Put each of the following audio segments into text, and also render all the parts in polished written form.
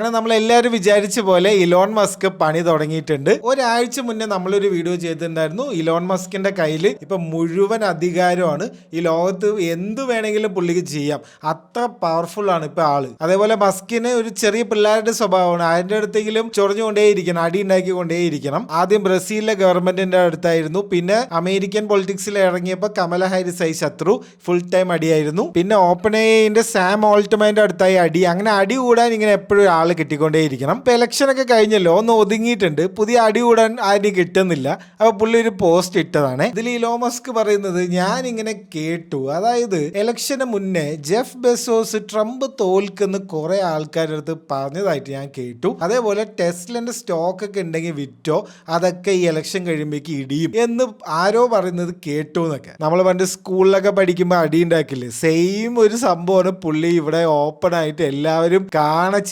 അങ്ങനെ നമ്മൾ എല്ലാവരും വിചാരിച്ച പോലെ ഇലോൺ മസ്ക് പണി തുടങ്ങിയിട്ടുണ്ട്. ഒരാഴ്ച മുന്നേ നമ്മളൊരു വീഡിയോ ചെയ്തിട്ടുണ്ടായിരുന്നു. ഇലോൺ മസ്കിന്റെ കയ്യിൽ ഇപ്പൊ മുഴുവൻ അധികാരമാണ്. ഈ ലോകത്ത് എന്ത് വേണമെങ്കിലും പുള്ളിക്ക് ചെയ്യാം. അത്ര പവർഫുൾ ആണ് ഇപ്പൊ ആള്. അതേപോലെ മസ്കിന് ഒരു ചെറിയ പിള്ളേരുടെ സ്വഭാവമാണ്. അതിന്റെ അടുത്തെങ്കിലും ചൊറിഞ്ഞുകൊണ്ടേയിരിക്കണം, അടി ഉണ്ടാക്കിക്കൊണ്ടേയിരിക്കണം. ആദ്യം ബ്രസീലിലെ ഗവൺമെന്റിന്റെ അടുത്തായിരുന്നു, പിന്നെ അമേരിക്കൻ പൊളിറ്റിക്സിൽ ഇറങ്ങിയപ്പോൾ കമല ഹാരിസ് ആയി ശത്രു, ഫുൾ ടൈം അടിയായിരുന്നു. പിന്നെ ഓപ്പൺ എഐന്റെ സാം ഓൾട്ട്മാന്റെ അടുത്തായി അടി. അങ്ങനെ അടി കൂടാൻ ഇങ്ങനെ എപ്പോഴും ആള് കിട്ടിക്കൊണ്ടേയിരിക്കണം. ഇപ്പൊ ഇലക്ഷൻ ഒക്കെ കഴിഞ്ഞല്ലോ, ഒന്ന് ഒതുങ്ങിയിട്ടുണ്ട്. പുതിയ അടി കൂടാൻ ആരും കിട്ടുന്നില്ല. അപ്പൊ പുള്ളി ഒരു പോസ്റ്റ് ഇട്ടതാണ്. ഇതിൽ ഇലോൺ മസ്ക് പറയുന്നത് ഞാൻ ഇങ്ങനെ കേട്ടു, അതായത് ഇലക്ഷന് മുന്നേ ജെഫ് ബെസോസ് ട്രംപ് തോൽക്കുന്ന കുറെ ആൾക്കാരുടെ അടുത്ത് പറഞ്ഞതായിട്ട് ഞാൻ കേട്ടു. അതേപോലെ ടെസ്ലന്റെ സ്റ്റോക്ക് ഒക്കെ ഉണ്ടെങ്കിൽ വിറ്റോ, അതൊക്കെ ഈ ഇലക്ഷൻ കഴിയുമ്പോഴേക്ക് ഇടിയും എന്ന് ആരോ പറയുന്നത് കേട്ടു എന്നൊക്കെ. നമ്മൾ പണ്ട് സ്കൂളിലൊക്കെ പഠിക്കുമ്പോൾ അടി ഉണ്ടാക്കില്ലേ, സെയിം ഒരു സംഭവമാണ് പുള്ളി ഇവിടെ ഓപ്പൺ ആയിട്ട് എല്ലാവരും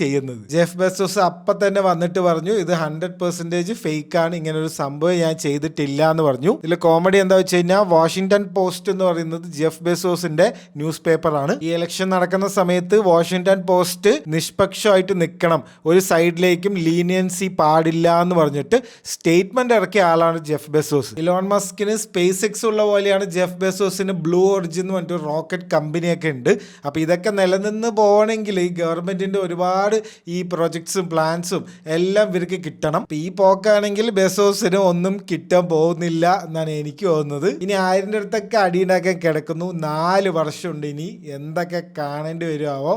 ചെയ്യുന്നത്. ജെഫ് ബെസോസ് അപ്പൊ തന്നെ വന്നിട്ട് പറഞ്ഞു ഇത് 100% ഫേക്ക് ആണ്, ഇങ്ങനെ ഒരു സംഭവം ഞാൻ ചെയ്തിട്ടില്ല എന്ന് പറഞ്ഞു. ഇതിൽ കോമഡി എന്താ വെച്ച് കഴിഞ്ഞാൽ വാഷിംഗ്ടൺ പോസ്റ്റ് എന്ന് പറയുന്നത് ജെഫ് ബെസോസിന്റെ ന്യൂസ് പേപ്പർ ആണ്. ഈ ഇലക്ഷൻ നടക്കുന്ന സമയത്ത് വാഷിംഗ്ടൺ പോസ്റ്റ് നിഷ്പക്ഷമായിട്ട് നിൽക്കണം, ഒരു സൈഡിലേക്കും ലീനിയൻസി പാടില്ല എന്ന് പറഞ്ഞിട്ട് സ്റ്റേറ്റ്മെന്റ് ഇറക്കിയ ആളാണ് ജെഫ് ബെസോസ്. ഇലോൺ മസ്കിന് സ്പേസ് എക്സ് ഉള്ള പോലെയാണ് ജെഫ് ബെസോസിന് ബ്ലൂ ഒറിജിൻ എന്ന് പറഞ്ഞിട്ട് റോക്കറ്റ് കമ്പനിയൊക്കെ ഉണ്ട്. അപ്പൊ ഇതൊക്കെ നിലനിന്ന് പോകണമെങ്കിൽ ഈ ഗവൺമെന്റിന്റെ ഒരുപാട് ഈ പ്രൊജക്ട്സും പ്ലാൻസും എല്ലാം ഇവർക്ക് കിട്ടണം. ഈ പോക്കാണെങ്കിൽ ബെസോസിന് ഒന്നും കിട്ടാൻ പോകുന്നില്ല എന്നാണ് എനിക്ക് തോന്നുന്നത്. ഇനി 1000 അടുത്തൊക്കെ അടിയുണ്ടാക്കാൻ കിടക്കുന്നു. 4 വർഷമുണ്ട് ഇനി. എന്തൊക്കെ കാണേണ്ടി വരുമോ.